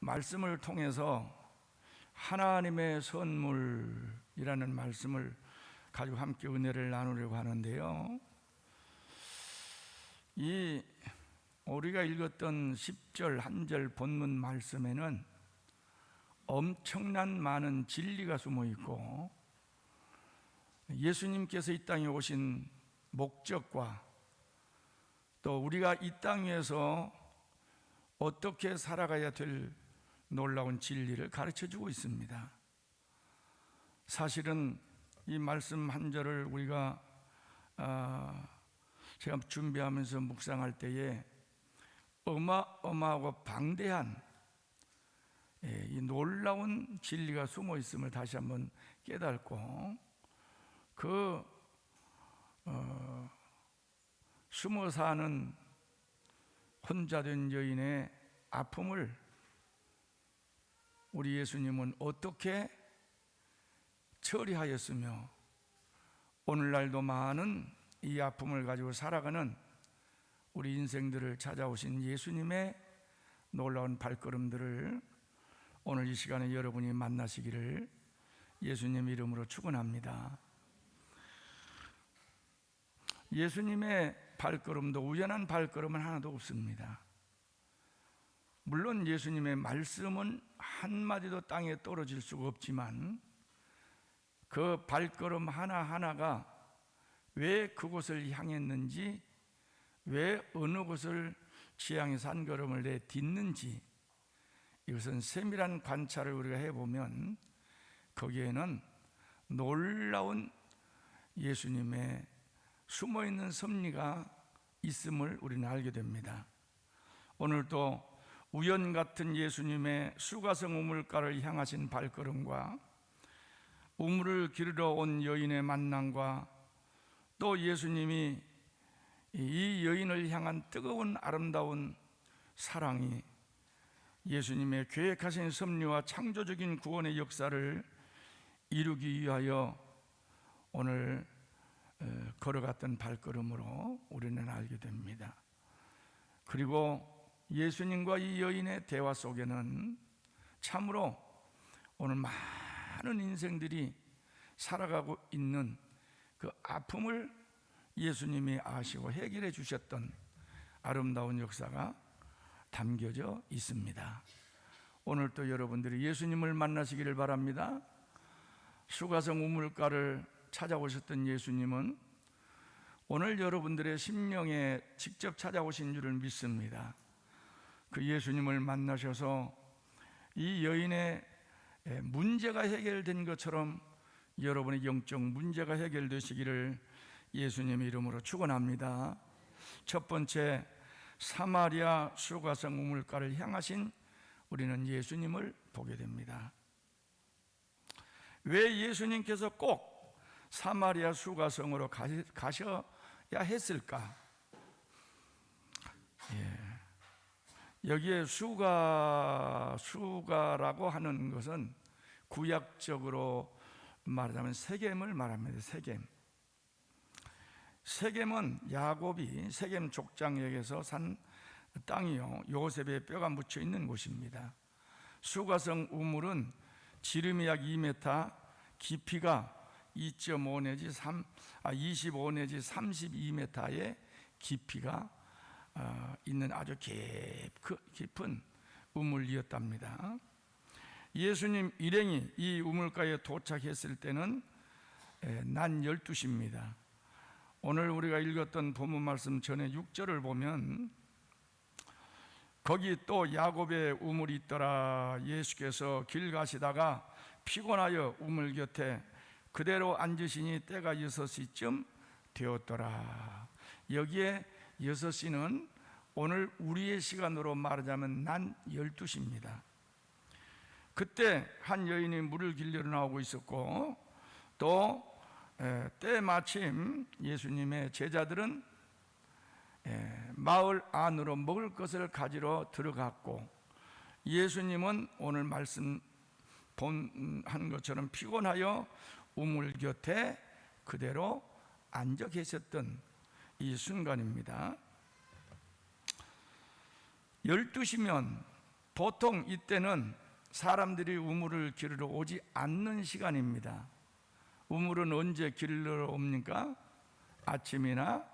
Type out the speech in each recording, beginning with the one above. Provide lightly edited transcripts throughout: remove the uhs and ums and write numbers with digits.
말씀을 통해서 하나님의 선물이라는 말씀을 가지고 함께 은혜를 나누려고 하는데요, 이 우리가 읽었던 10절 한 절 본문 말씀에는 엄청난 많은 진리가 숨어 있고, 예수님께서 이 땅에 오신 목적과 또 우리가 이 땅 위에서 어떻게 살아가야 될 놀라운 진리를 가르쳐주고 있습니다. 사실은 이 말씀 한 절을 우리가 제가 준비하면서 묵상할 때에 어마어마하고 방대한 이 놀라운 진리가 숨어 있음을 다시 한번 깨닫고, 숨어 사는 혼자 된 여인의 아픔을 우리 예수님은 어떻게 처리하였으며, 오늘날도 많은 이 아픔을 가지고 살아가는 우리 인생들을 찾아오신 예수님의 놀라운 발걸음들을 오늘 이 시간에 여러분이 만나시기를 예수님 이름으로 축원합니다. 예수님의 발걸음도 우연한 발걸음은 하나도 없습니다. 물론 예수님의 말씀은 한마디도 땅에 떨어질 수가 없지만, 그 발걸음 하나하나가 왜 그곳을 향했는지, 왜 어느 곳을 지향해서 한 걸음을 내딛는지, 이것은 세밀한 관찰을 우리가 해보면 거기에는 놀라운 예수님의 숨어있는 섭리가 있음을 우리는 알게 됩니다. 오늘도 우연 같은 예수님의 수가성 우물가를 향하신 발걸음과 우물을 기르러 온 여인의 만남과 또 예수님이 이 여인을 향한 뜨거운 아름다운 사랑이 예수님의 계획하신 섭리와 창조적인 구원의 역사를 이루기 위하여 오늘 걸어갔던 발걸음으로 우리는 알게 됩니다. 그리고 예수님과 이 여인의 대화 속에는 참으로 오늘 많은 인생들이 살아가고 있는 그 아픔을 예수님이 아시고 해결해 주셨던 아름다운 역사가 담겨져 있습니다. 오늘 또 여러분들이 예수님을 만나시기를 바랍니다. 수가성 우물가를 찾아오셨던 예수님은 오늘 여러분들의 심령에 직접 찾아오신 줄을 믿습니다. 그 예수님을 만나셔서 이 여인의 문제가 해결된 것처럼 여러분의 영적 문제가 해결되시기를 예수님의 이름으로 축원합니다. 첫 번째, 사마리아 수가성 우물가를 향하신 우리는 예수님을 보게 됩니다. 왜 예수님께서 꼭 사마리아 수가성으로 가셔야 했을까? 여기에 수가라고 하는 것은 구약적으로 말하자면 세겜을 말합니다. 세겜은 야곱이 세겜 족장에게서 산 땅이요, 요셉의 뼈가 묻혀 있는 곳입니다. 수가성 우물은 지름이 약 2m, 깊이가 25 내지 32m의 깊이가 있는 아주 깊은 우물이었답니다. 예수님 일행이 이 우물가에 도착했을 때는 낮 12시입니다. 오늘 우리가 읽었던 본문 말씀 전에 6절을 보면 거기 또 야곱의 우물이 있더라. 예수께서 길 가시다가 피곤하여 우물 곁에 그대로 앉으시니 때가 6시쯤 되었더라. 여기에 6시는 오늘 우리의 시간으로 말하자면 낮 12시입니다. 그때 한 여인이 물을 길러 나오고 있었고, 또 때마침 예수님의 제자들은 마을 안으로 먹을 것을 가지러 들어갔고, 예수님은 오늘 말씀 한 것처럼 피곤하여 우물 곁에 그대로 앉아 계셨던 이 순간입니다. 12시면 보통 이때는 사람들이 우물을 기르러 오지 않는 시간입니다. 우물은 언제 기르러 옵니까? 아침이나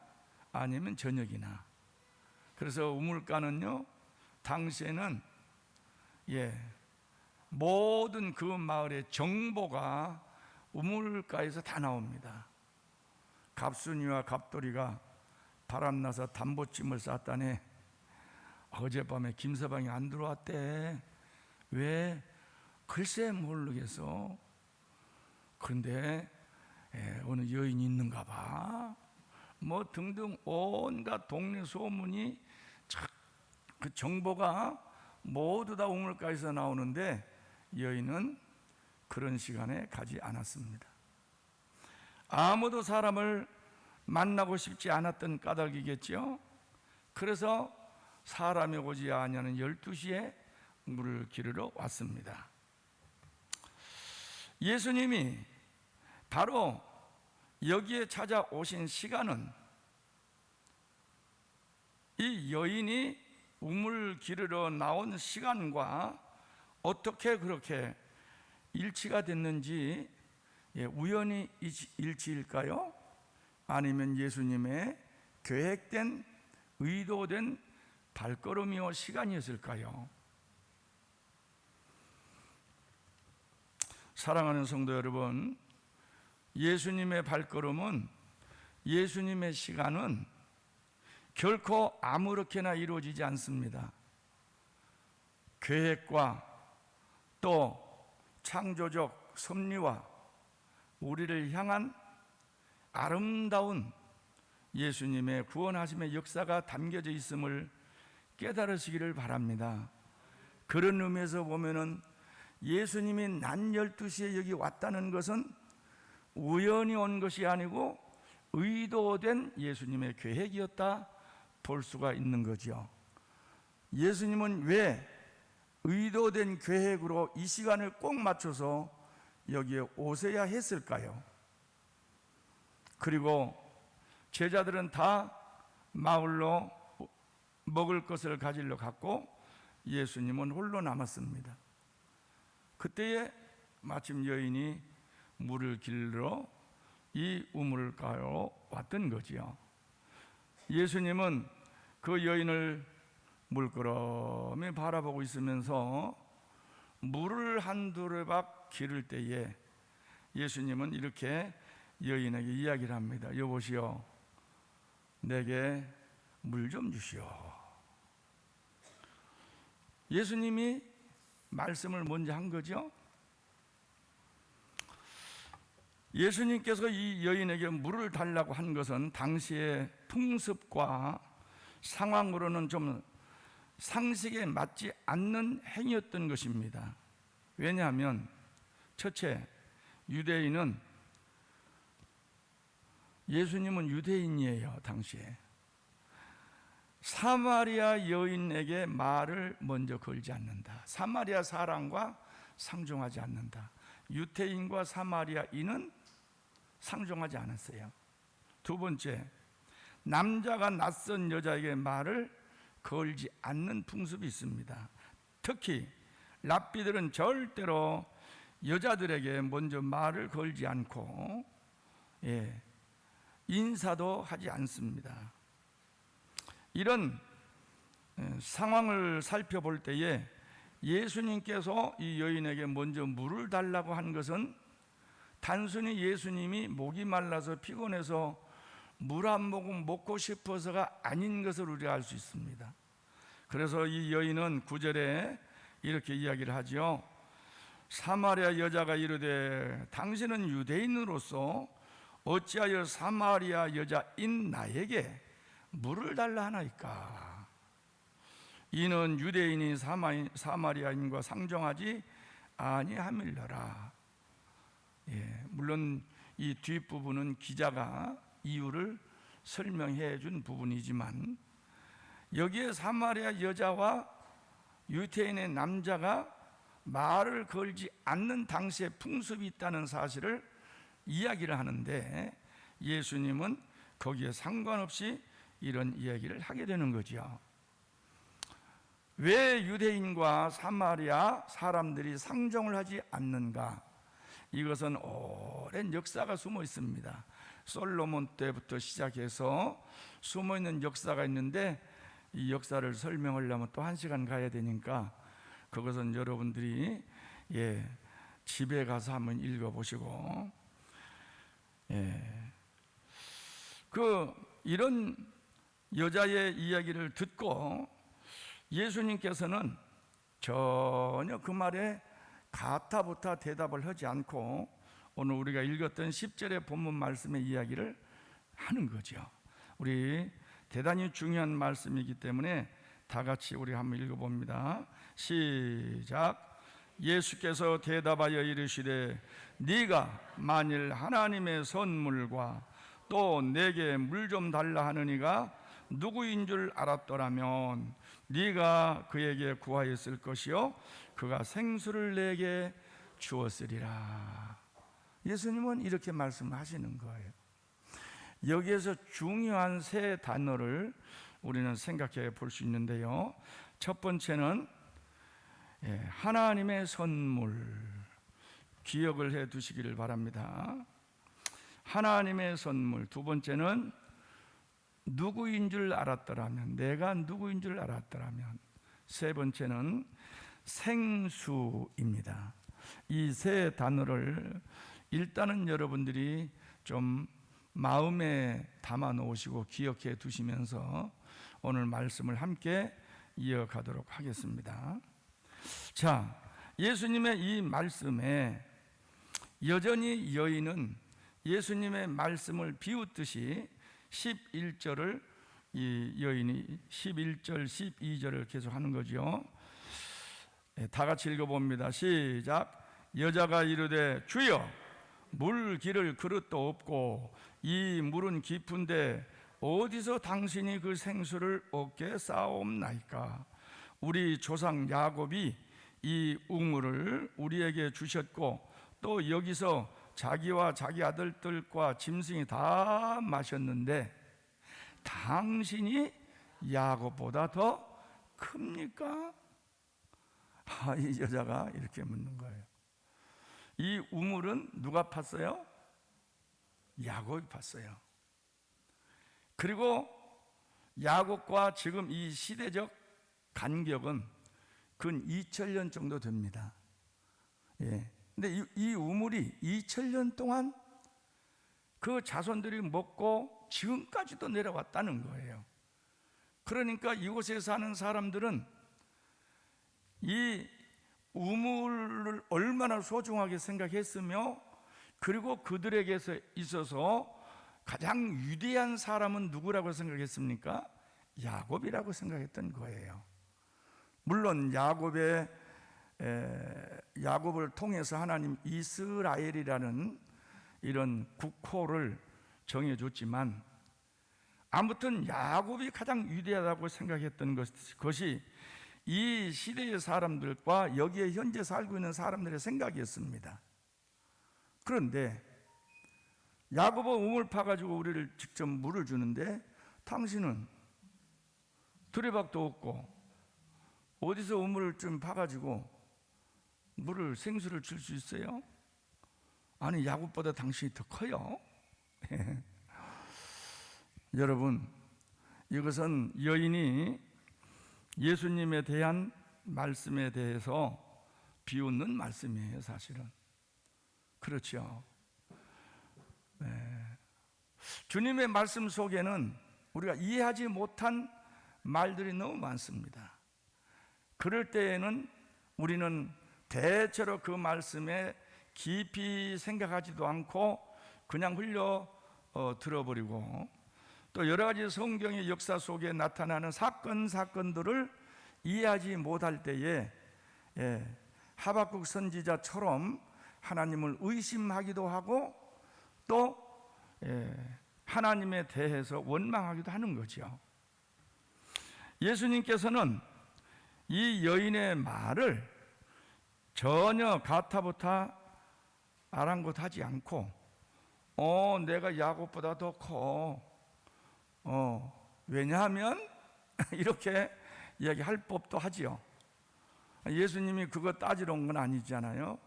아니면 저녁이나. 그래서 우물가는요, 당시에는 모든 그 마을의 정보가 우물가에서 다 나옵니다. 갑순이와 갑돌이가 바람나서 담보찜을 쌌다네. 어젯밤에 김서방이 안 들어왔대. 왜? 글쎄 모르겠어. 그런데 어느 여인이 있는가 봐. 뭐 등등 온갖 동네 소문이 그 정보가 모두 다 우물가에서 나오는데 여인은 그런 시간에 가지 않았습니다. 아무도 사람을 만나고 싶지 않았던 까닭이겠죠. 그래서 사람이 오지 아니하는 12시에 물을 기르러 왔습니다. 예수님이 바로 여기에 찾아오신 시간은 이 여인이 우물 기르러 나온 시간과 어떻게 그렇게 일치가 됐는지, 우연히 일치일까요? 아니면 예수님의 계획된, 의도된 발걸음이요 시간이었을까요? 사랑하는 성도 여러분, 예수님의 발걸음은, 예수님의 시간은 결코 아무렇게나 이루어지지 않습니다. 계획과 또 창조적 섭리와 우리를 향한 아름다운 예수님의 구원하심의 역사가 담겨져 있음을 깨달으시기를 바랍니다. 그런 의미에서 보면은 예수님이 낮 12시에 여기 왔다는 것은 우연히 온 것이 아니고 의도된 예수님의 계획이었다 볼 수가 있는 거죠. 예수님은 왜 의도된 계획으로 이 시간을 꼭 맞춰서 여기에 오셔야 했을까요? 그리고 제자들은 다 마을로 먹을 것을 가지러 갔고 예수님은 홀로 남았습니다. 그때에 마침 여인이 물을 기르러 이 우물가로 왔던 거지요. 예수님은 그 여인을 물끄러미 바라보고 있으면서 물을 한 두레박 기를 때에 예수님은 이렇게 여인에게 이야기를 합니다. 여보시오, 내게 물 좀 주시오. 예수님이 말씀을 먼저 한 거죠. 예수님께서 이 여인에게 물을 달라고 한 것은 당시의 풍습과 상황으로는 좀 상식에 맞지 않는 행위였던 것입니다. 왜냐하면 첫째, 예수님은 유대인이에요. 당시에 사마리아 여인에게 말을 먼저 걸지 않는다. 사마리아 사람과 상종하지 않는다. 유대인과 사마리아인은 상종하지 않았어요. 두 번째, 남자가 낯선 여자에게 말을 걸지 않는 풍습이 있습니다. 특히 랍비들은 절대로 여자들에게 먼저 말을 걸지 않고 인사도 하지 않습니다. 이런 상황을 살펴볼 때에 예수님께서 이 여인에게 먼저 물을 달라고 한 것은 단순히 예수님이 목이 말라서 피곤해서 물 한 모금 먹고 싶어서가 아닌 것을 우리가 알 수 있습니다. 그래서 이 여인은 9절에 이렇게 이야기를 하죠. 사마리아 여자가 이르되 당신은 유대인으로서 어찌하여 사마리아 여자인 나에게 물을 달라 하나이까? 이는 유대인이 사마리아인과 상종하지 아니함일러라. 물론 이 뒷부분은 기자가 이유를 설명해 준 부분이지만 여기에 사마리아 여자와 유대인의 남자가 말을 걸지 않는 당시의 풍습이 있다는 사실을 이야기를 하는데 예수님은 거기에 상관없이 이런 이야기를 하게 되는 거죠. 왜 유대인과 사마리아 사람들이 상종을 하지 않는가? 이것은 오랜 역사가 숨어 있습니다. 솔로몬 때부터 시작해서 숨어 있는 역사가 있는데, 이 역사를 설명하려면 또 1시간 가야 되니까 그것은 여러분들이 집에 가서 한번 읽어보시고, 이런 여자의 이야기를 듣고 예수님께서는 전혀 그 말에 가타부타 대답을 하지 않고 오늘 우리가 읽었던 10절의 본문 말씀의 이야기를 하는 거죠. 우리 대단히 중요한 말씀이기 때문에 다 같이 우리 한번 읽어봅니다. 시작. 예수께서 대답하여 이르시되 네가 만일 하나님의 선물과 또 내게 물 좀 달라 하느니가 누구인 줄 알았더라면 네가 그에게 구하였을 것이요 그가 생수를 내게 주었으리라. 예수님은 이렇게 말씀하시는 거예요. 여기에서 중요한 세 단어를 우리는 생각해 볼 수 있는데요. 첫 번째는 하나님의 선물, 기억을 해 두시기를 바랍니다. 하나님의 선물. 두 번째는 누구인 줄 알았더라면, 내가 누구인 줄 알았더라면. 세 번째는 생수입니다. 이 세 단어를 일단은 여러분들이 좀 마음에 담아 놓으시고 기억해 두시면서 오늘 말씀을 함께 이어가도록 하겠습니다. 자, 예수님의 이 말씀에 여전히 여인은 예수님의 말씀을 비웃듯이 11절을 이 여인이 11절, 12절을 계속 하는 거죠. 다 같이 읽어봅니다. 시작. 여자가 이르되 주여 물 기를 그릇도 없고 이 물은 깊은데 어디서 당신이 그 생수를 얻게 싸옵나이까? 우리 조상 야곱이 이 우물을 우리에게 주셨고 또 여기서 자기와 자기 아들들과 짐승이 다 마셨는데 당신이 야곱보다 더 큽니까? 이 여자가 이렇게 묻는 거예요. 이 우물은 누가 팠어요? 야곱이 팠어요. 그리고 야곱과 지금 이 시대적 간격은 근 2000년 정도 됩니다. 근데 이 우물이 2000년 동안 그 자손들이 먹고 지금까지도 내려왔다는 거예요. 그러니까 이곳에 사는 사람들은 이 우물을 얼마나 소중하게 생각했으며, 그리고 그들에게서 있어서 가장 위대한 사람은 누구라고 생각했습니까? 야곱이라고 생각했던 거예요. 물론 야곱을 통해서 하나님 이스라엘이라는 이런 국호를 정해줬지만, 아무튼 야곱이 가장 위대하다고 생각했던 것이 이 시대의 사람들과 여기에 현재 살고 있는 사람들의 생각이었습니다. 그런데 야곱은 우물 파가지고 우리를 직접 물을 주는데 당신은 두레박도 없고 어디서 우물을 좀 파가지고 물을, 생수를 줄 수 있어요? 아니, 야곱보다 당신이 더 커요. 여러분, 이것은 여인이 예수님에 대한 말씀에 대해서 비웃는 말씀이에요, 사실은. 그렇죠. 주님의 말씀 속에는 우리가 이해하지 못한 말들이 너무 많습니다. 그럴 때에는 우리는 대체로 그 말씀에 깊이 생각하지도 않고 그냥 흘려 들어버리고, 또 여러 가지 성경의 역사 속에 나타나는 사건들을 이해하지 못할 때에 하박국 선지자처럼 하나님을 의심하기도 하고 또 하나님에 대해서 원망하기도 하는 거죠. 예수님께서는 이 여인의 말을 전혀 가타부타 아랑곳하지 않고 내가 야곱보다 더 커. 왜냐하면 이렇게 이야기할 법도 하지요. 예수님이 그거 따지러 온 건 아니잖아요.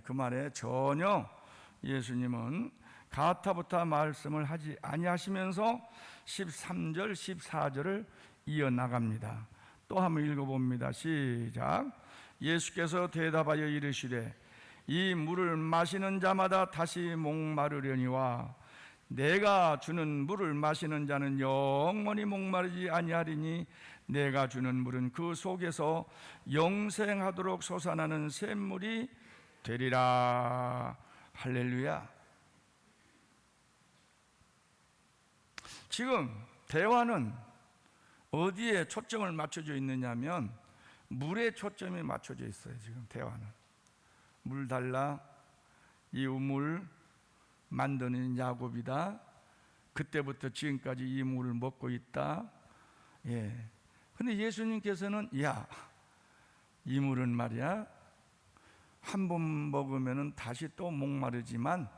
그 말에 전혀 예수님은 가타부타 말씀을 하지 아니하시면서 13절, 14절을 이어나갑니다. 또 한번 읽어봅니다. 시작. 예수께서 대답하여 이르시되 이 물을 마시는 자마다 다시 목마르려니와 내가 주는 물을 마시는 자는 영원히 목마르지 아니하리니 내가 주는 물은 그 속에서 영생하도록 솟아나는 샘물이 되리라. 할렐루야. 지금 대화는 어디에 초점을 맞춰져 있느냐면 물에 초점이 맞춰져 있어요. 지금 대화는 물 달라, 이 우물 만드는 야곱이다. 그때부터 지금까지 이 물을 먹고 있다. 근데 예수님께서는 이 물은 말이야 한 번 먹으면 다시 또 목마르지만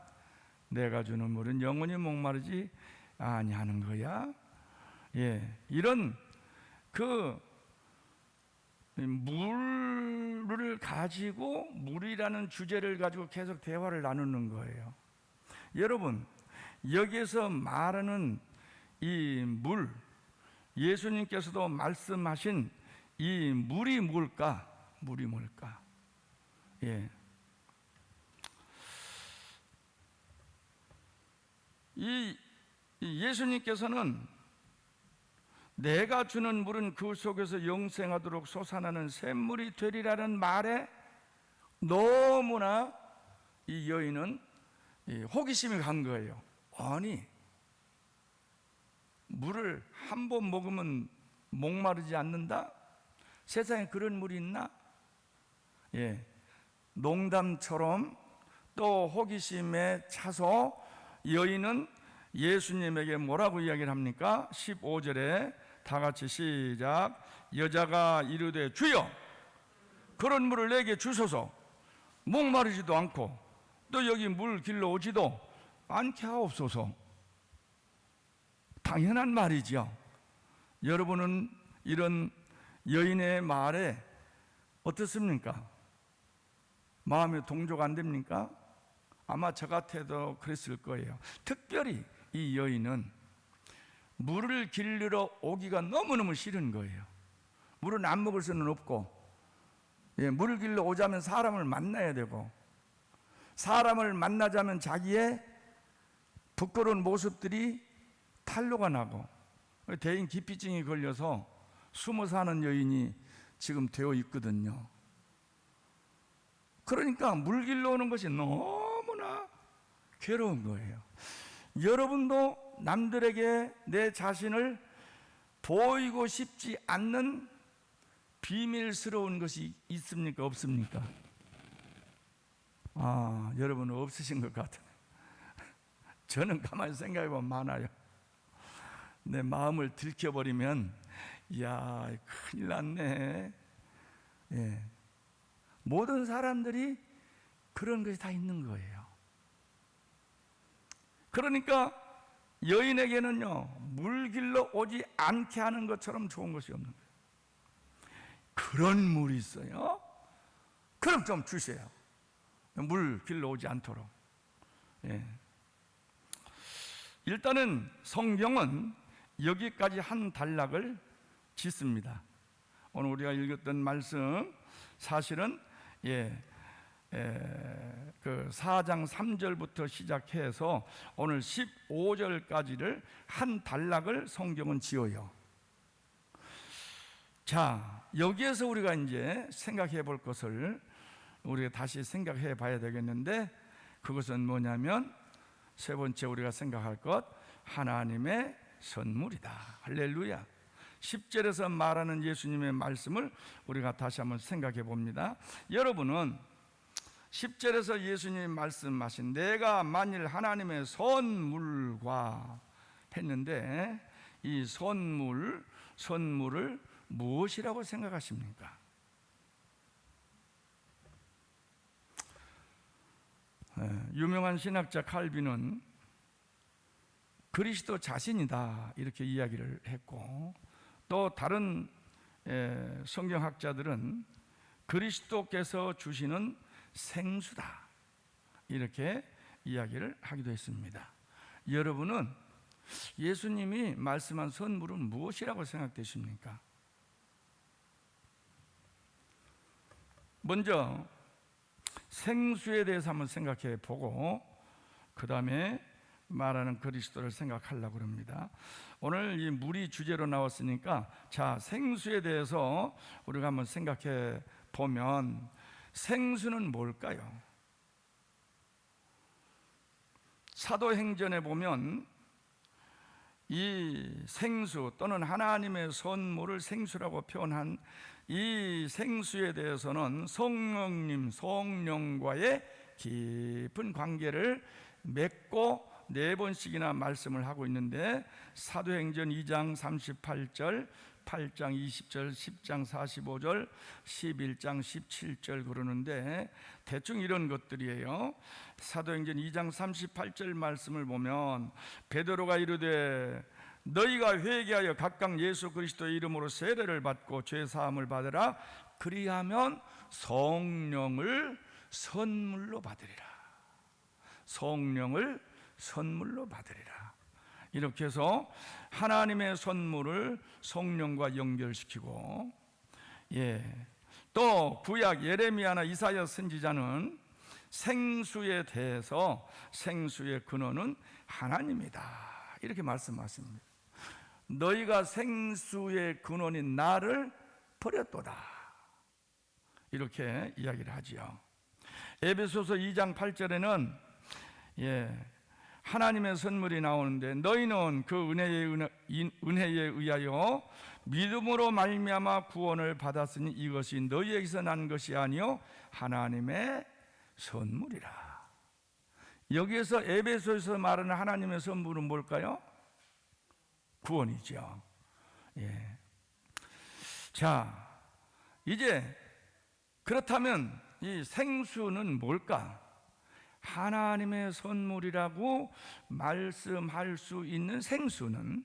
내가 주는 물은 영원히 목마르지 아니하는 거야. 이런 그 물을 가지고, 물이라는 주제를 가지고 계속 대화를 나누는 거예요. 여러분, 여기에서 말하는 이 물, 예수님께서도 말씀하신 이 물이 뭘까? 물이 뭘까? 이 예수님께서는 내가 주는 물은 그 속에서 영생하도록 솟아나는 샘물이 되리라는 말에 너무나 이 여인은 호기심이 간 거예요. 아니, 물을 한 번 먹으면 목마르지 않는다? 세상에 그런 물이 있나? 농담처럼 또 호기심에 차서 여인은 예수님에게 뭐라고 이야기를 합니까? 15절에 다 같이 시작. 여자가 이르되 주여 그런 물을 내게 주소서. 목마르지도 않고 또 여기 물 길러 오지도 않게 하옵소서. 당연한 말이죠. 여러분은 이런 여인의 말에 어떻습니까? 마음에 동조가 안 됩니까? 아마 저 같아도 그랬을 거예요. 특별히 이 여인은 물을 길르러 오기가 너무너무 싫은 거예요. 물은 안 먹을 수는 없고, 물을 길러 오자면 사람을 만나야 되고, 사람을 만나자면 자기의 부끄러운 모습들이 탄로가 나고, 대인 기피증이 걸려서 숨어 사는 여인이 지금 되어 있거든요. 그러니까 물 길러 오는 것이 너무나 괴로운 거예요. 여러분도 남들에게 내 자신을 보이고 싶지 않는 비밀스러운 것이 있습니까? 없습니까? 여러분은 없으신 것 같아요. 저는 가만히 생각해 보면 많아요. 내 마음을 들켜버리면 큰일 났네. 모든 사람들이 그런 것이 다 있는 거예요. 그러니까 여인에게는요, 물 길러 오지 않게 하는 것처럼 좋은 것이 없는 거예요. 그런 물이 있어요? 그럼 좀 주세요. 물 길러 오지 않도록. 일단은 성경은 여기까지 한 단락을 짓습니다. 오늘 우리가 읽었던 말씀 사실은 그 4장 3절부터 시작해서 오늘 15절까지를 한 단락을 성경은 지어요. 자, 여기에서 우리가 이제 생각해 볼 것을 우리가 다시 생각해 봐야 되겠는데, 그것은 뭐냐면 세 번째 우리가 생각할 것, 하나님의 선물이다. 할렐루야. 10절에서 말하는 예수님의 말씀을 우리가 다시 한번 생각해 봅니다. 여러분은 10절에서 예수님이 말씀하신 내가 만일 하나님의 선물과 했는데, 이 선물을 무엇이라고 생각하십니까? 유명한 신학자 칼빈은 그리스도 자신이다 이렇게 이야기를 했고, 또 다른 성경학자들은 그리스도께서 주시는 생수다, 이렇게 이야기를 하기도 했습니다. 여러분은 예수님이 말씀한 선물은 무엇이라고 생각되십니까? 먼저 생수에 대해서 한번 생각해 보고 그 다음에 말하는 그리스도를 생각하려고 합니다. 오늘 이 물이 주제로 나왔으니까, 자, 생수에 대해서 우리가 한번 생각해 보면 생수는 뭘까요? 사도행전에 보면 이 생수 또는 하나님의 선물을 생수라고 표현한 이 생수에 대해서는 성령님, 성령과의 깊은 관계를 맺고 4번씩이나 말씀을 하고 있는데, 사도행전 2장 38절, 8장 20절, 10장 45절, 11장 17절 그러는데 대충 이런 것들이에요. 사도행전 2장 38절 말씀을 보면 베드로가 이르되 너희가 회개하여 각각 예수 그리스도의 이름으로 세례를 받고 죄 사함을 받으라. 그리하면 성령을 선물로 받으리라. 성령을 선물로 받으리라. 이렇게 해서 하나님의 선물을 성령과 연결시키고, 또 구약 예레미야나 이사야 선지자는 생수에 대해서 생수의 근원은 하나님이다, 이렇게 말씀하십니다. 너희가 생수의 근원인 나를 버렸도다, 이렇게 이야기를 하지요. 에베소서 2장 8절에는 하나님의 선물이 나오는데, 너희는 그 은혜에 의하여 믿음으로 말미암아 구원을 받았으니 이것이 너희에게서 난 것이 아니요 하나님의 선물이라. 여기에서 에베소에서 말하는 하나님의 선물은 뭘까요? 구원이죠. 자, 이제 그렇다면 이 생수는 뭘까? 하나님의 선물이라고 말씀할 수 있는 생수는,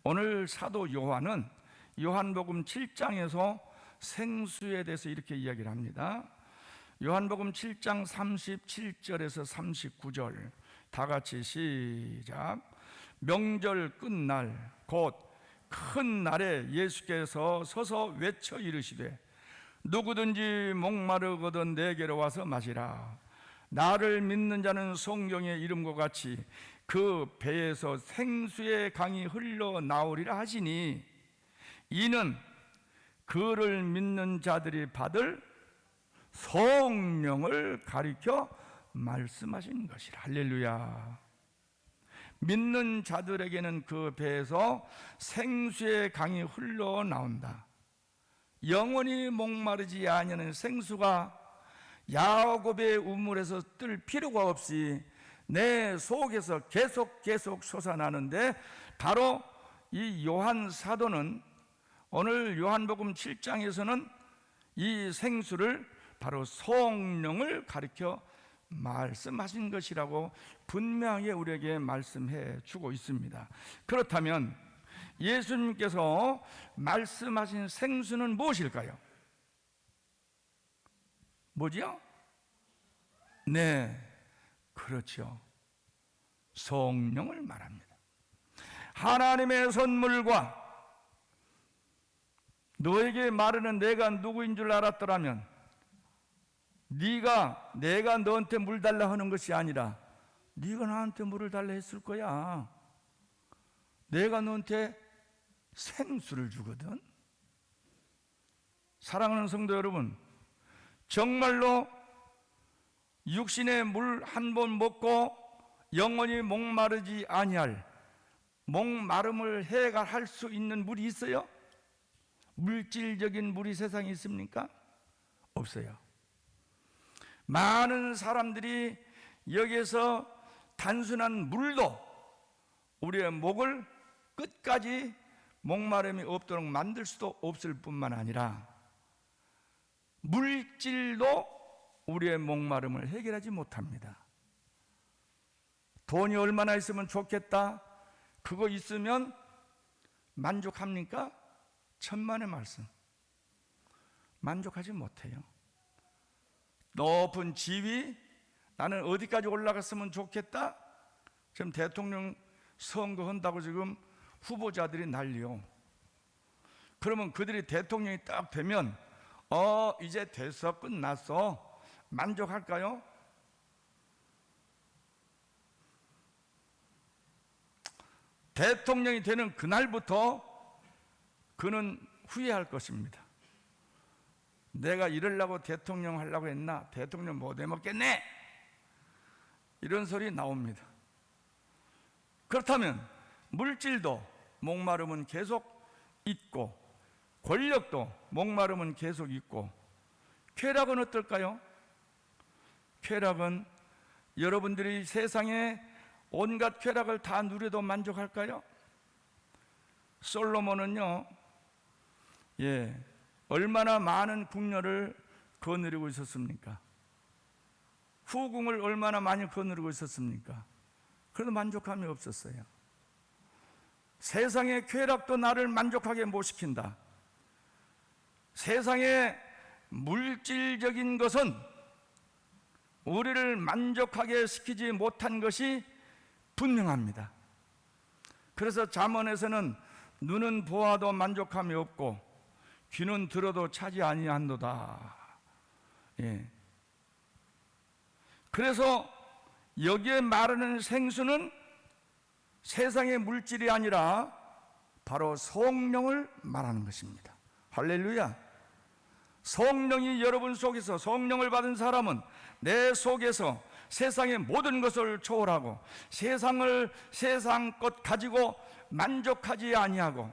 오늘 사도 요한은 요한복음 7장에서 생수에 대해서 이렇게 이야기를 합니다. 요한복음 7장 37절에서 39절 다 같이 시작. 명절 끝날 곧 큰 날에 예수께서 서서 외쳐 이르시되 누구든지 목마르거든 내게로 와서 마시라. 나를 믿는 자는 성경의 이름과 같이 그 배에서 생수의 강이 흘러나오리라 하시니, 이는 그를 믿는 자들이 받을 성령을 가리켜 말씀하신 것이라. 할렐루야. 믿는 자들에게는 그 배에서 생수의 강이 흘러나온다. 영원히 목마르지 아니하는 생수가 야곱의 우물에서 뜰 필요가 없이 내 속에서 계속 솟아나는데, 바로 이 요한 사도는 오늘 요한복음 7장에서는 이 생수를 바로 성령을 가리켜 말씀하신 것이라고 분명하게 우리에게 말씀해 주고 있습니다. 그렇다면 예수님께서 말씀하신 생수는 무엇일까요? 뭐지요? 네, 그렇죠. 성령을 말합니다. 하나님의 선물과 너에게 말하는 내가 누구인 줄 알았더라면 내가 너한테 물 달라 하는 것이 아니라 네가 나한테 물을 달라 했을 거야. 내가 너한테 생수를 주거든. 사랑하는 성도 여러분, 정말로 육신의 물 한 번 먹고 영원히 목마르지 아니할, 목마름을 해결할 수 있는 물이 있어요? 물질적인 물이 세상에 있습니까? 없어요. 많은 사람들이 여기에서 단순한 물도 우리의 목을 끝까지 목마름이 없도록 만들 수도 없을 뿐만 아니라 물질도 우리의 목마름을 해결하지 못합니다. 돈이 얼마나 있으면 좋겠다, 그거 있으면 만족합니까? 천만의 말씀 만족하지 못해요. 높은 지위, 나는 어디까지 올라갔으면 좋겠다. 지금 대통령 선거한다고 지금 후보자들이 난리요. 그러면 그들이 대통령이 딱 되면 이제 됐어, 끝났어, 만족할까요? 대통령이 되는 그날부터 그는 후회할 것입니다. 내가 이러려고 대통령 하려고 했나? 대통령 못 해먹겠네? 이런 소리 나옵니다. 그렇다면 물질도 목마름은 계속 있고, 권력도 목마름은 계속 있고, 쾌락은 어떨까요? 쾌락은 여러분들이 세상에 온갖 쾌락을 다 누려도 만족할까요? 솔로몬은요, 얼마나 많은 궁녀를 거느리고 있었습니까? 후궁을 얼마나 많이 거느리고 있었습니까? 그래도 만족함이 없었어요. 세상의 쾌락도 나를 만족하게 못 시킨다. 세상의 물질적인 것은 우리를 만족하게 시키지 못한 것이 분명합니다. 그래서 잠언에서는 눈은 보아도 만족함이 없고 귀는 들어도 차지 아니한도다. 그래서 여기에 말하는 생수는 세상의 물질이 아니라 바로 성령을 말하는 것입니다. 할렐루야. 성령이 여러분 속에서, 성령을 받은 사람은 내 속에서 세상의 모든 것을 초월하고 세상 것 가지고 만족하지 아니하고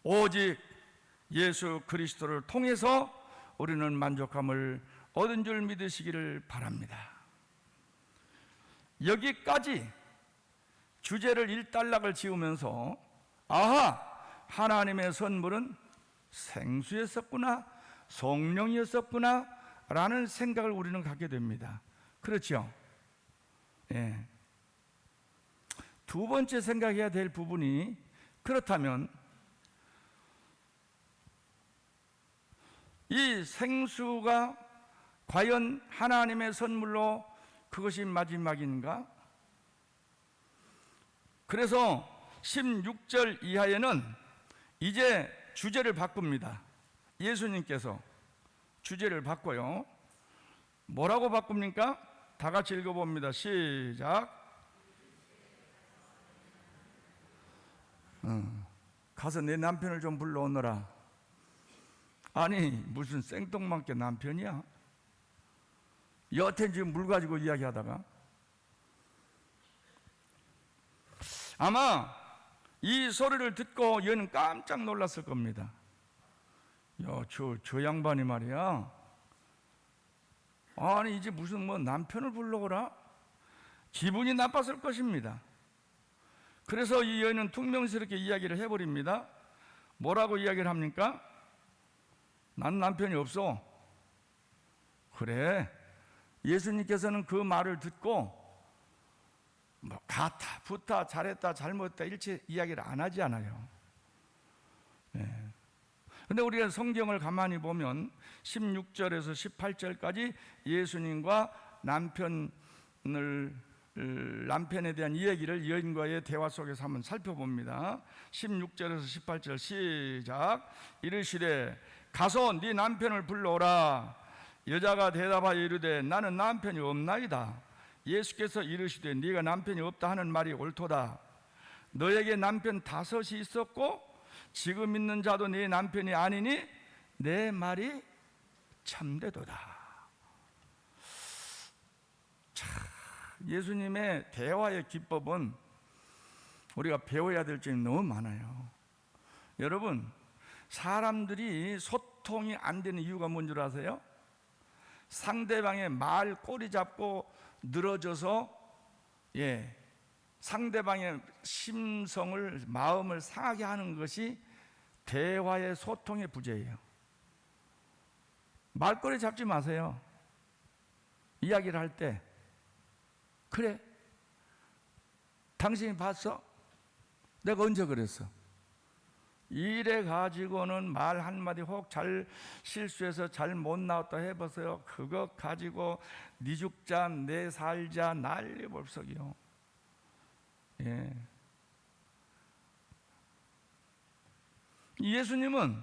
오직 예수 그리스도를 통해서 우리는 만족함을 얻은 줄 믿으시기를 바랍니다. 여기까지 주제를 일단락을 지으면서 하나님의 선물은 생수였었구나, 성령이었었구나 라는 생각을 우리는 갖게 됩니다. 그렇죠? 두 번째 생각해야 될 부분이, 그렇다면 이 생수가 과연 하나님의 선물로 그것이 마지막인가? 그래서 16절 이하에는 이제 주제를 바꿉니다. 예수님께서 주제를 바꿔요. 뭐라고 바꿉니까? 다 같이 읽어봅니다. 시작. 가서 내 남편을 좀 불러오너라. 아니, 무슨 생뚱맞게 남편이야? 여태 지금 물 가지고 이야기하다가 아마 이 소리를 듣고 얘는 깜짝 놀랐을 겁니다. 야, 저 양반이 말이야, 아니 이제 무슨 남편을 불러오라? 기분이 나빴을 것입니다. 그래서 이 여인은 퉁명스럽게 이야기를 해버립니다. 뭐라고 이야기를 합니까? 난 남편이 없어. 그래, 예수님께서는 그 말을 듣고 가타, 부타, 잘했다, 잘못했다 일체 이야기를 안 하지 않아요. 그런데 우리가 성경을 가만히 보면 16절에서 18절까지 예수님과 남편에 대한 이야기를 여인과의 대화 속에서 한번 살펴봅니다. 16절에서 18절 시작. 이르시되 가서 네 남편을 불러오라. 여자가 대답하여 이르되 나는 남편이 없나이다. 예수께서 이르시되 네가 남편이 없다 하는 말이 옳도다. 너에게 남편 5이 있었고 지금 있는 자도 네 남편이 아니니 내 말이 참되도다. 예수님의 대화의 기법은 우리가 배워야 될 점이 너무 많아요. 여러분, 사람들이 소통이 안 되는 이유가 뭔 줄 아세요? 상대방의 말 꼬리 잡고 늘어져서 상대방의 심성을, 마음을 상하게 하는 것이 대화의 소통의 부재예요. 말꼬리 잡지 마세요. 이야기를 할 때 그래, 당신이 봤어? 내가 언제 그랬어? 이래 가지고는 말 한마디 혹 잘 실수해서 잘 못 나왔다 해보세요. 그거 가지고 네 죽자 내 살자 난리 벌썩이요. 예. 예수님은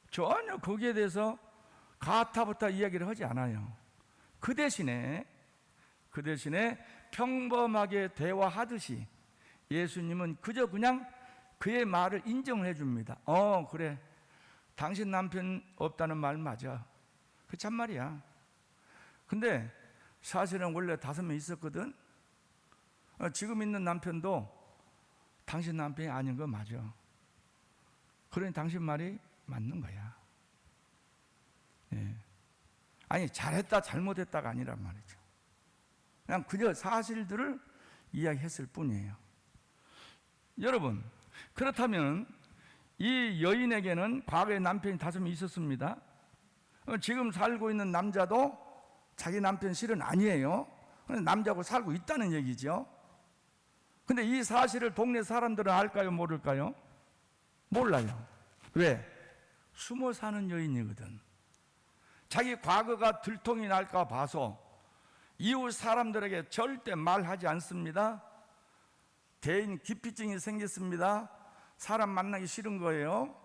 전혀 거기에 대해서 가타부타 이야기를 하지 않아요. 그 대신에 평범하게 대화하듯이 예수님은 그저 그냥 그의 말을 인정을 해줍니다. 그래, 당신 남편 없다는 말 맞아. 그 참말이야. 근데 사실은 원래 5명 있었거든. 지금 있는 남편도 당신 남편이 아닌 거 맞아. 그러니 당신 말이 맞는 거야. 예. 아니, 잘했다 잘못했다가 아니란 말이죠. 그냥 그저 사실들을 이야기했을 뿐이에요. 여러분, 그렇다면 이 여인에게는 과거에 남편이 5명 있었습니다. 지금 살고 있는 남자도 자기 남편 실은 아니에요. 남자하고 살고 있다는 얘기죠. 근데 이 사실을 동네 사람들은 알까요, 모를까요? 몰라요. 왜? 숨어 사는 여인이거든. 자기 과거가 들통이 날까 봐서 이웃 사람들에게 절대 말하지 않습니다. 대인 기피증이 생겼습니다. 사람 만나기 싫은 거예요.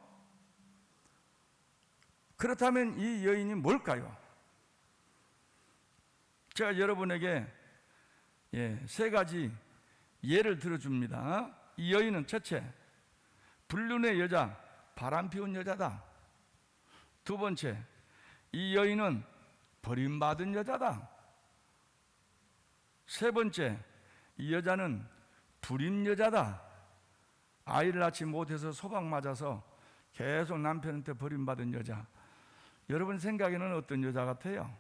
그렇다면 이 여인이 뭘까요? 제가 여러분에게 3가지 예를 들어줍니다. 이 여인은 첫째, 불륜의 여자, 바람 피운 여자다. 2번째, 이 여인은 버림받은 여자다. 3번째, 이 여자는 불임 여자다. 아이를 낳지 못해서 소박 맞아서 계속 남편한테 버림받은 여자. 여러분 생각에는 어떤 여자 같아요?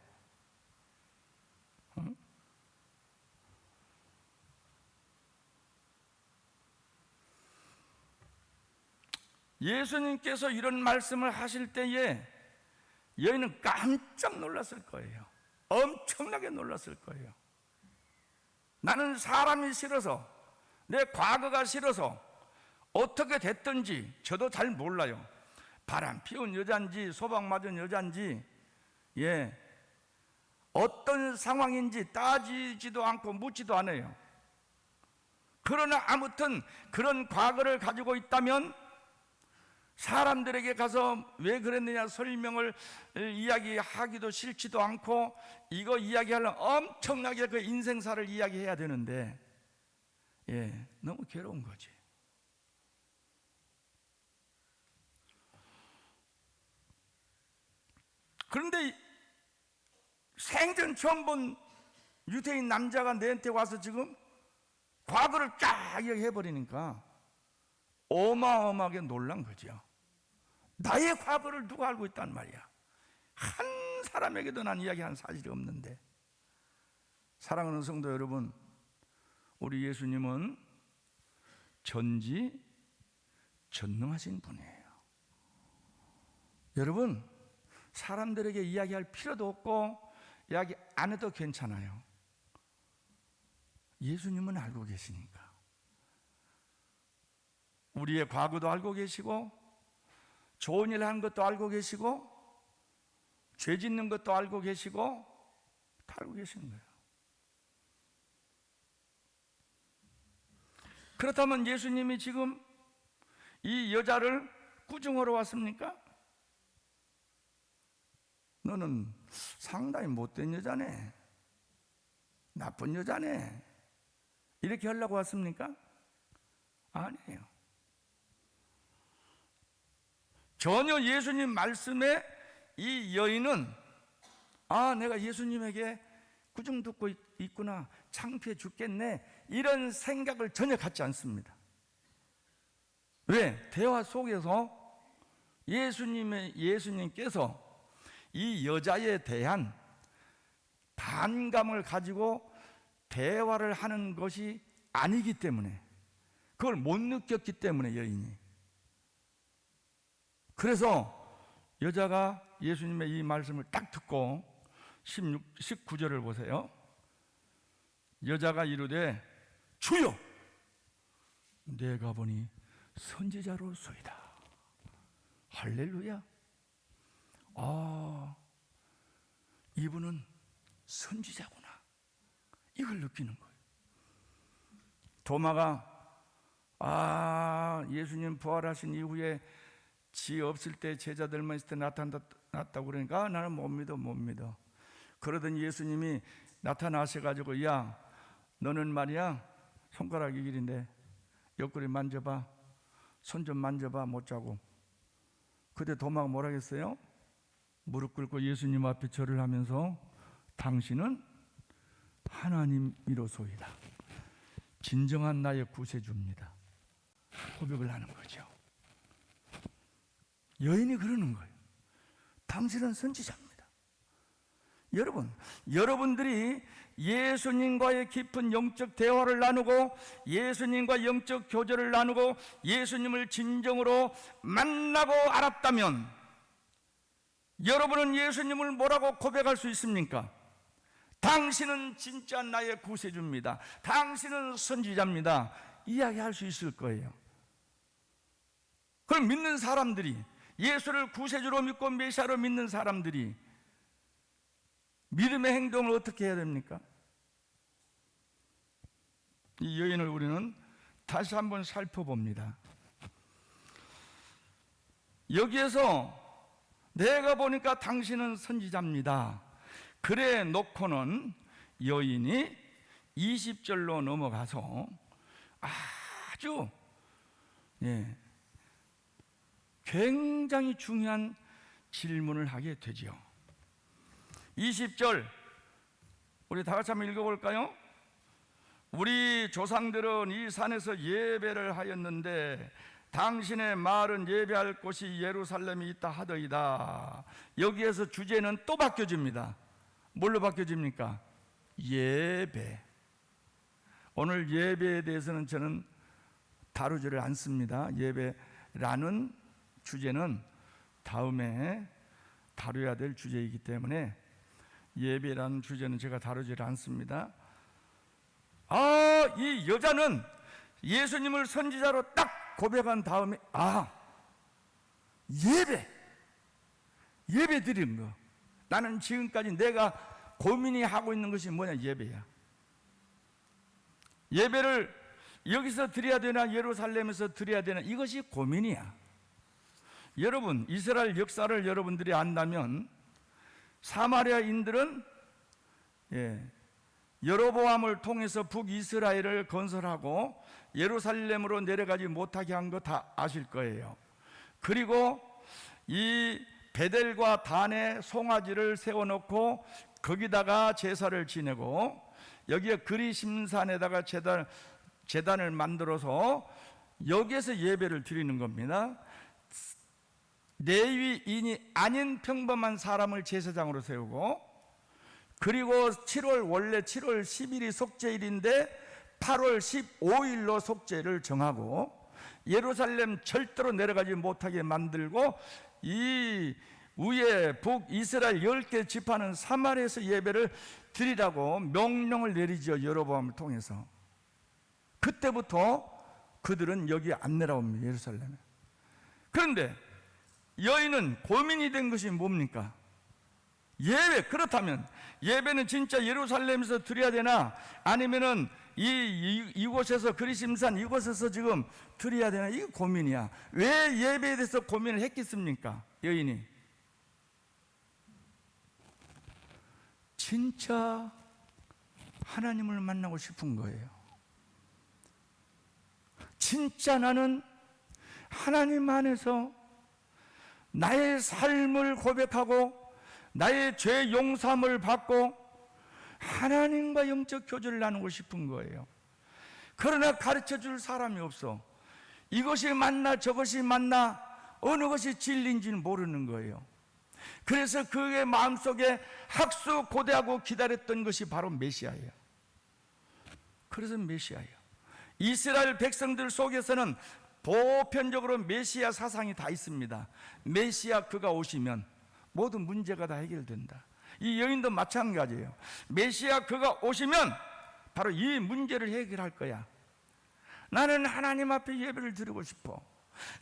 예수님께서 이런 말씀을 하실 때에 여인은 깜짝 놀랐을 거예요. 엄청나게 놀랐을 거예요. 나는 사람이 싫어서, 내 과거가 싫어서 어떻게 됐든지 저도 잘 몰라요. 바람 피운 여잔지 소박 맞은 여잔지 어떤 상황인지 따지지도 않고 묻지도 않아요. 그러나 아무튼 그런 과거를 가지고 있다면 사람들에게 가서 왜 그랬느냐 설명을 이야기하기도 싫지도 않고, 이거 이야기하려면 엄청나게 그 인생사를 이야기해야 되는데 너무 괴로운 거지. 그런데 생전 처음 본 유대인 남자가 내한테 와서 지금 과거를 쫙 이야기해버리니까 어마어마하게 놀란 거죠. 나의 과거를 누가 알고 있단 말이야. 한 사람에게도 난 이야기한 사실이 없는데. 사랑하는 성도 여러분, 우리 예수님은 전지전능하신 분이에요. 여러분, 사람들에게 이야기할 필요도 없고 이야기 안 해도 괜찮아요. 예수님은 알고 계시니까. 우리의 과거도 알고 계시고, 좋은 일 하는 것도 알고 계시고, 죄 짓는 것도 알고 계시고, 다 알고 계시는 거예요. 그렇다면 예수님이 지금 이 여자를 꾸중하러 왔습니까? 너는 상당히 못된 여자네, 나쁜 여자네, 이렇게 하려고 왔습니까? 아니에요. 전혀 예수님 말씀에 이 여인은 내가 예수님에게 꾸중 듣고 있구나, 창피해 죽겠네, 이런 생각을 전혀 갖지 않습니다. 왜? 대화 속에서 예수님께서 이 여자에 대한 반감을 가지고 대화를 하는 것이 아니기 때문에, 그걸 못 느꼈기 때문에 여인이. 그래서 여자가 예수님의 이 말씀을 딱 듣고 19절을 보세요. 여자가 이르되 주여, 내가 보니 선지자로소이다. 할렐루야. 이분은 선지자구나, 이걸 느끼는 거예요. 도마가 예수님 부활하신 이후에 지 없을 때 제자들만 있을 때 나타났다고 그러니까 나는 못 믿어. 그러더니 예수님이 나타나셔가지고, 야, 너는 말이야, 손가락이 길인데 옆구리 만져봐, 손 좀 만져봐, 못 자고. 그때 도마가 뭐라 했어요? 무릎 꿇고 예수님 앞에 절을 하면서, 당신은 하나님이로소이다, 진정한 나의 구세주입니다, 고백을 하는 거죠. 여인이 그러는 거예요. 당신은 선지자입니다. 여러분, 여러분들이 예수님과의 깊은 영적 대화를 나누고 예수님과 영적 교제를 나누고 예수님을 진정으로 만나고 알았다면, 여러분은 예수님을 뭐라고 고백할 수 있습니까? 당신은 진짜 나의 구세주입니다, 당신은 선지자입니다, 이야기할 수 있을 거예요. 그럼 믿는 사람들이, 예수를 구세주로 믿고 메시아로 믿는 사람들이 믿음의 행동을 어떻게 해야 됩니까? 이 여인을 우리는 다시 한번 살펴봅니다. 여기에서 내가 보니까 당신은 선지자입니다, 그래 놓고는 여인이 20절로 넘어가서 아주 굉장히 중요한 질문을 하게 되죠. 20절 우리 다 같이 한번 읽어볼까요? 우리 조상들은 이 산에서 예배를 하였는데 당신의 말은 예배할 곳이 예루살렘이 있다 하더이다. 여기에서 주제는 또 바뀌어집니다. 뭘로 바뀌어집니까? 예배. 오늘 예배에 대해서는 저는 다루지를 않습니다. 예배라는 주제는 다음에 다뤄야 될 주제이기 때문에 예배라는 주제는 제가 다루지를 않습니다. 이 여자는 예수님을 선지자로 딱 고백한 다음에 예배 드리는 거. 나는 지금까지 내가 고민이 하고 있는 것이 뭐냐? 예배야. 예배를 여기서 드려야 되나 예루살렘에서 드려야 되나, 이것이 고민이야. 여러분, 이스라엘 역사를 여러분들이 안다면 사마리아인들은 여로보암을 통해서 북이스라엘을 건설하고 예루살렘으로 내려가지 못하게 한 거 다 아실 거예요. 그리고 이 베델과 단에 송아지를 세워놓고 거기다가 제사를 지내고 여기에 그리심산에다가 제단을 만들어서 여기에서 예배를 드리는 겁니다. 레위인이 아닌 평범한 사람을 제사장으로 세우고, 그리고 원래 7월 10일이 속죄일인데 8월 15일로 속죄를 정하고 예루살렘 절대로 내려가지 못하게 만들고, 이 위에 북이스라엘 10개 지파는 사마리아에서 예배를 드리라고 명령을 내리죠. 여로보암을 통해서. 그때부터 그들은 여기 안 내려옵니다. 예루살렘에. 그런데 여인은 고민이 된 것이 뭡니까? 예배. 그렇다면 예배는 진짜 예루살렘에서 드려야 되나, 아니면은 이곳에서 그리심산 이곳에서 지금 드려야 되나, 이게 고민이야. 왜 예배에 대해서 고민을 했겠습니까? 여인이 진짜 하나님을 만나고 싶은 거예요. 진짜 나는 하나님 안에서 나의 삶을 고백하고 나의 죄 용서함을 받고 하나님과 영적 교제를 나누고 싶은 거예요. 그러나 가르쳐 줄 사람이 없어. 이것이 맞나 저것이 맞나 어느 것이 진리인지는 모르는 거예요. 그래서 그의 마음속에 학수고대하고 기다렸던 것이 바로 메시아예요. 그래서 메시아예요. 이스라엘 백성들 속에서는 보편적으로 메시아 사상이 다 있습니다. 메시아 그가 오시면 모든 문제가 다 해결된다. 이 여인도 마찬가지예요. 메시아 그가 오시면 바로 이 문제를 해결할 거야. 나는 하나님 앞에 예배를 드리고 싶어.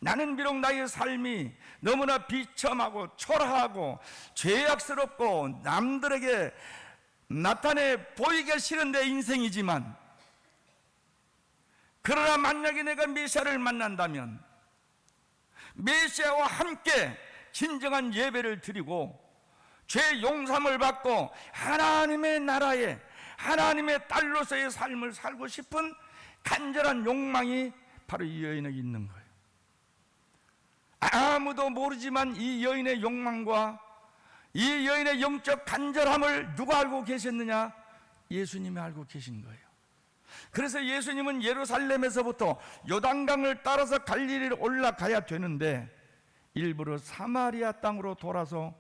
나는 비록 나의 삶이 너무나 비참하고 초라하고 죄악스럽고 남들에게 나타내 보이기가 싫은 내 인생이지만, 그러나 만약에 내가 메시아를 만난다면 메시아와 함께 진정한 예배를 드리고 죄 용서를 받고 하나님의 나라에 하나님의 딸로서의 삶을 살고 싶은 간절한 욕망이 바로 이 여인에게 있는 거예요. 아무도 모르지만 이 여인의 욕망과 이 여인의 영적 간절함을 누가 알고 계셨느냐? 예수님이 알고 계신 거예요. 그래서 예수님은 예루살렘에서부터 요단강을 따라서 갈릴리를 올라가야 되는데 일부러 사마리아 땅으로 돌아서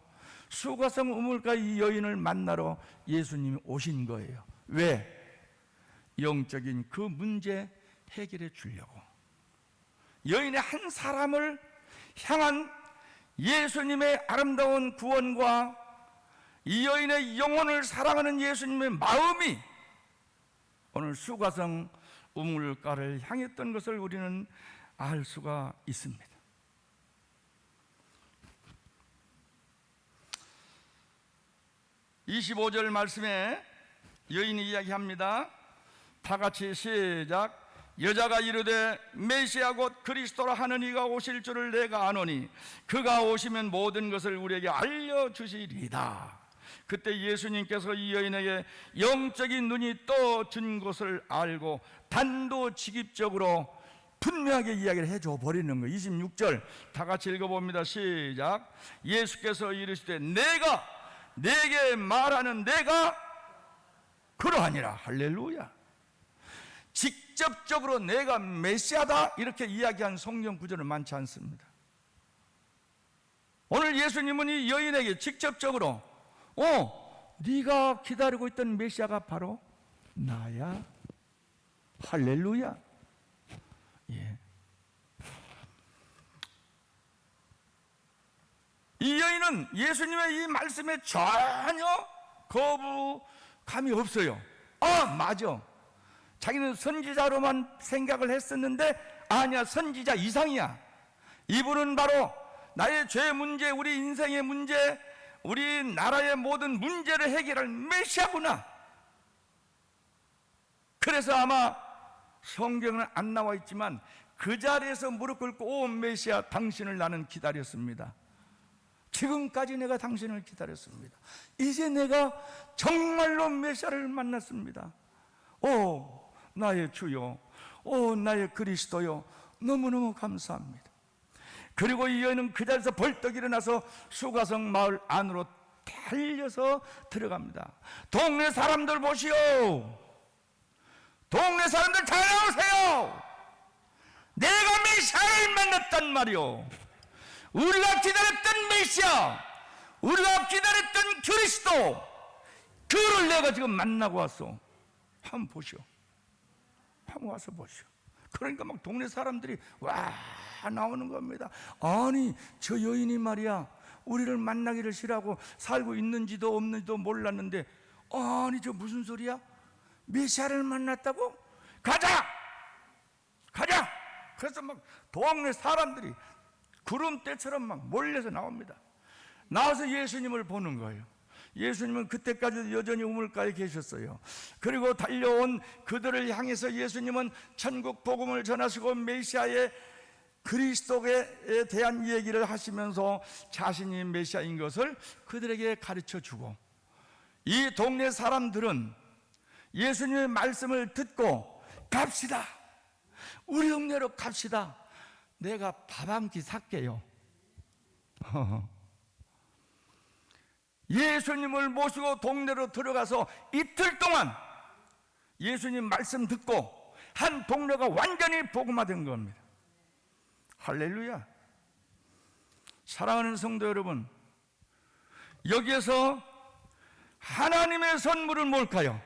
수가성 우물가 이 여인을 만나러 예수님이 오신 거예요. 왜? 영적인 그 문제 해결해 주려고. 여인의 한 사람을 향한 예수님의 아름다운 구원과 이 여인의 영혼을 사랑하는 예수님의 마음이 오늘 수가성 우물가를 향했던 것을 우리는 알 수가 있습니다. (25절) 말씀에 여인이 이야기합니다. 다 같이 시작. 여자가 이르되 메시아 곧 그리스도라 하는 이가 오실 줄을 내가 아노니 그가 오시면 모든 것을 우리에게 알려주시리이다. 그때 예수님께서 이 여인에게 영적인 눈이 떠진 것을 알고 단도직입적으로 분명하게 이야기를 해줘 버리는 거예요. 26절 다 같이 읽어봅니다. 시작. 예수께서 이르시되 내가 내게 말하는 내가 그러하니라. 할렐루야. 직접적으로 내가 메시아다 이렇게 이야기한 성경 구절은 많지 않습니다. 오늘 예수님은 이 여인에게 직접적으로 네가 기다리고 있던 메시아가 바로 나야. 할렐루야. 예. 이 여인은 예수님의 이 말씀에 전혀 거부감이 없어요. 맞아. 자기는 선지자로만 생각을 했었는데 아니야, 선지자 이상이야. 이분은 바로 나의 죄 문제, 우리 인생의 문제, 우리 나라의 모든 문제를 해결할 메시아구나. 그래서 아마 성경은 안 나와 있지만 그 자리에서 무릎 꿇고 오 메시아 당신을 나는 기다렸습니다. 지금까지 내가 당신을 기다렸습니다. 이제 내가 정말로 메시아를 만났습니다. 오 나의 주요, 오 나의 그리스도요, 너무너무 감사합니다. 그리고 이 여인은 그 자리에서 벌떡 일어나서 수가성 마을 안으로 달려서 들어갑니다. 동네 사람들 보시오. 동네 사람들 잘 나오세요. 내가 메시아를 만났단 말이오. 우리가 기다렸던 메시아, 우리가 기다렸던 그리스도, 그를 내가 지금 만나고 왔어. 한번 보시오. 한번 와서 보시오. 그러니까 막 동네 사람들이 와 나오는 겁니다. 아니 저 여인이 말이야 우리를 만나기를 싫어하고 살고 있는지도 없는지도 몰랐는데 아니 저 무슨 소리야? 메시아를 만났다고? 가자! 가자! 그래서 막 동네 사람들이 구름대처럼 막 몰려서 나옵니다. 나와서 예수님을 보는 거예요. 예수님은 그때까지도 여전히 우물가에 계셨어요. 그리고 달려온 그들을 향해서 예수님은 천국 복음을 전하시고 메시아의 그리스도에 대한 얘기를 하시면서 자신이 메시아인 것을 그들에게 가르쳐 주고, 이 동네 사람들은 예수님의 말씀을 듣고 갑시다, 우리 동네로 갑시다, 내가 밥 한 끼 살게요. 예수님을 모시고 동네로 들어가서 이틀 동안 예수님 말씀 듣고 한 동네가 완전히 복음화된 겁니다. 할렐루야. 사랑하는 성도 여러분, 여기에서 하나님의 선물은 뭘까요?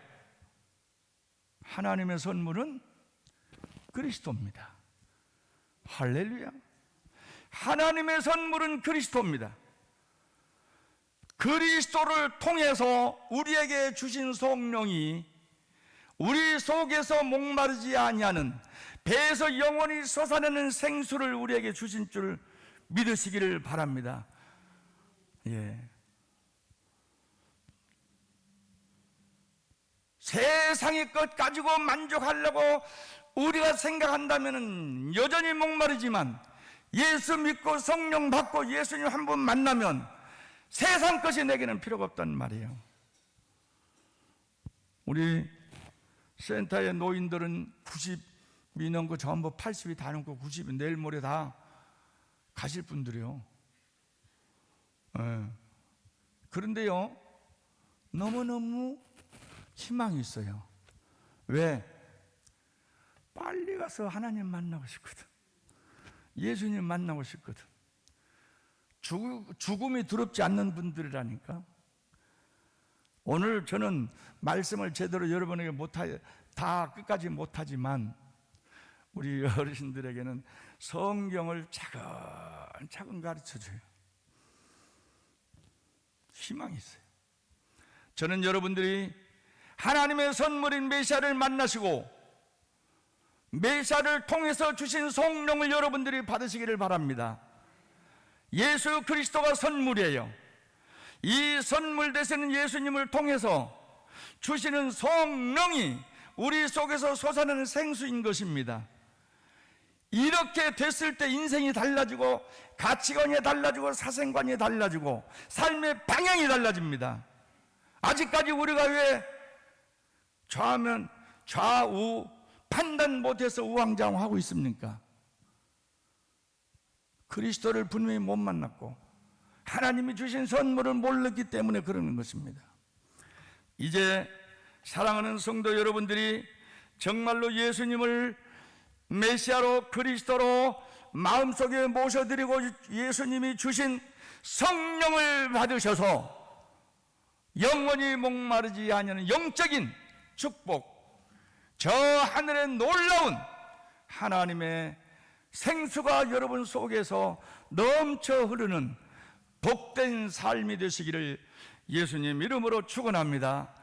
하나님의 선물은 그리스도입니다. 할렐루야. 하나님의 선물은 그리스도입니다. 그리스도를 통해서 우리에게 주신 성령이 우리 속에서 목마르지 아니하는 배에서 영원히 솟아내는 생수를 우리에게 주신 줄 믿으시기를 바랍니다. 예. 세상의 것 가지고 만족하려고 우리가 생각한다면 여전히 목마르지만, 예수 믿고 성령 받고 예수님 한 분 만나면 세상 것이 내게는 필요가 없단 말이에요. 우리 센터의 노인들은 90이 넘고 전부 80이 다 넘고 90이 내일 모레 다 가실 분들이요. 그런데요, 너무너무 희망이 있어요. 왜? 빨리 가서 하나님 만나고 싶거든. 예수님 만나고 싶거든. 죽음이 두렵지 않는 분들이라니까. 오늘 저는 말씀을 제대로 여러분에게 다 끝까지 못하지만 우리 어르신들에게는 성경을 차근차근 가르쳐줘요. 희망이 있어요. 저는 여러분들이 하나님의 선물인 메시아를 만나시고 메시아를 통해서 주신 성령을 여러분들이 받으시기를 바랍니다. 예수 그리스도가 선물이에요. 이 선물 되시는 예수님을 통해서 주시는 성령이 우리 속에서 솟아나는 생수인 것입니다. 이렇게 됐을 때 인생이 달라지고 가치관이 달라지고 사생관이 달라지고 삶의 방향이 달라집니다. 아직까지 우리가 왜 좌우면 좌우 판단 못해서 우왕좌왕하고 있습니까? 그리스도를 분명히 못 만났고 하나님이 주신 선물을 몰랐기 때문에 그러는 것입니다. 이제 사랑하는 성도 여러분들이 정말로 예수님을 메시아로 그리스도로 마음속에 모셔드리고 예수님이 주신 성령을 받으셔서 영원히 목마르지 않는 영적인 축복, 저 하늘의 놀라운 하나님의 생수가 여러분 속에서 넘쳐 흐르는 복된 삶이 되시기를 예수님 이름으로 축원합니다.